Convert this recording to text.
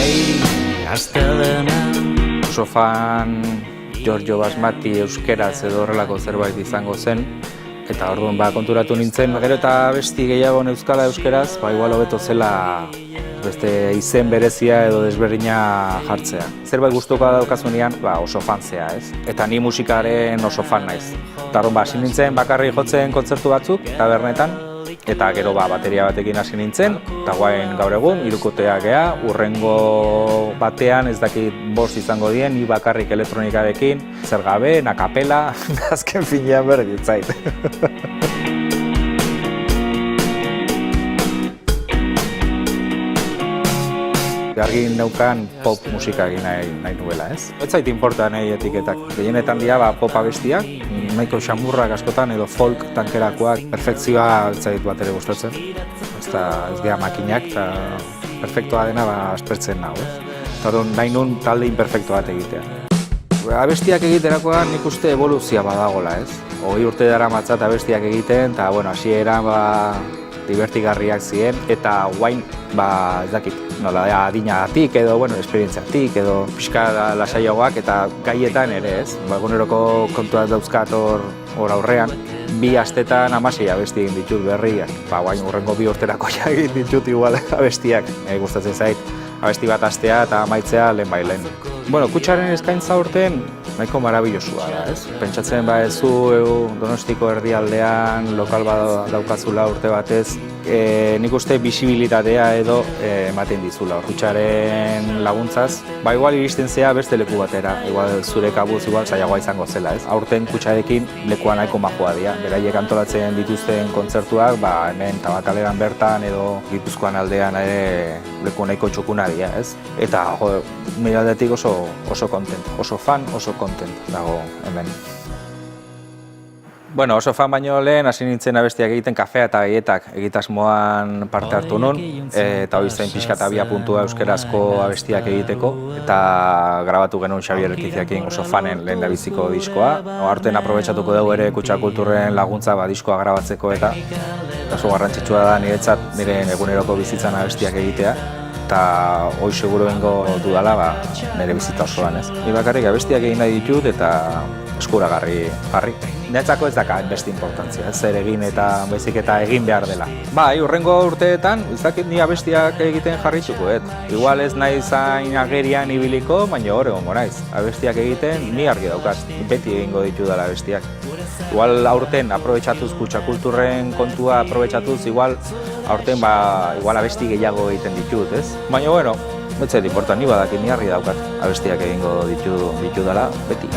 bai, astelena. Oso fan Giorgio Basmati euskeraz edo horrelako zerbait izango zen, eta orduan konturatu nintzen, gero eta abesti gehiago euskala euskeraz, igual hobeto zela beste izen berezia edo desberdina jartzea. Zerbait gustukoa daukazunean, oso fan zea, ez? Eta ni musikaren oso fan naiz. Eta orduan hasi nintzen bakarrik jotzen kontzertu batzuk, tabernetan, eta gero bateria batekin hasi nintzen, eta guain gaur egun, hirukotea gea, urrengo batean ez dakit bost izango dien, ni bakarrik elektronikarekin, zer gabe, nakapela, azken finean berditzait. Argi neukan pop musika egin nahi nuela, ez? Ez zait inporta nahi etiketak. Gehienetan dira pop abestiak, nahiko xamurrak askotan edo folk tankerakoak, perfekzioa ez zait bat ere gustatzen. Ez geha makinak eta perfektoa dena aspertzen nago, ez? Eta nahi nun talde imperfekto bat egitea. Abestiak egiterakoan nik uste evoluzioa badagola, ez? 20 urte dara matzat abestiak egiten, eta hasieran divertigarriak ziren, eta guain, ez dakit, adinagatik edo, esperientziatik edo pixka lasaiagoak eta gaietan ere, ez? Eguneroko kontuak dauzkat hor aurrean, 2 astetan 16 abesti egin ditut berriak. Guain urrengo 2 urterako egin ditut igual abestiak. Gustatzen zait, abesti bat astea eta amaitzea lehen. Kutsaren eskaintza urten nahiko marabillosua da, ez? Pentsatzen zu Donostiko erdialdean lokal bat daukazula urte batez, nik uste bisibilitatea edo ematen dizula. Kutsaren laguntzaz, igual iristen zea beste leku batera, igual zure kabuz zailagoa izango zela, ez? Aurten kutsarekin lekua nahiko majoa dira. Beraiek antolatzen dituzten kontzertuak, hemen Tabakaleran bertan edo Gipuzkoan aldean ere leku nahiko txukuna dira, ez? Eta, nire aldetik oso kontent, oso fan, oso kontent dago hemen. Oso fan baino lehen hasi nintzen abestiak egiten kafea eta gaietak egitasmoan parte hartu nun, eta hori zain pixka eta puntua euskerazko abestiak egiteko, eta grabatu genuen Xabier Erkiziakin oso fanen lehen da biziko diskoa. Aurten aprobetxatuko dugu ere Kutxa Kulturren laguntza diskoa grabatzeko eta oso garrantzitsua da niretzat nire eguneroko bizitzan abestiak egitea. Eta hoi seguro bengo dudala nire bizitza osoan, ez? Ni bakarrik abestiak egin nahi ditut eta eskuragarri jarri. Niretzako ez daka beste importantzia, zer egin eta baizik eta egin behar dela. Hurrengo urteetan, ez dakit ni abestiak egiten jarrituko, igual ez nahi zain agerian ibiliko, baina hor egongo naiz. Abestiak egiten ni argi daukaz, beti egingo ditu dela abestiak. Igual aurten aprobetxatuz Kutxa Kulturren kontua aprobetxatuz, igual aurten igual abesti gehiago egiten ditut, ez? Baina, ez zait importa, ni badakit ni argi daukat abestiak egingo ditu dela, beti.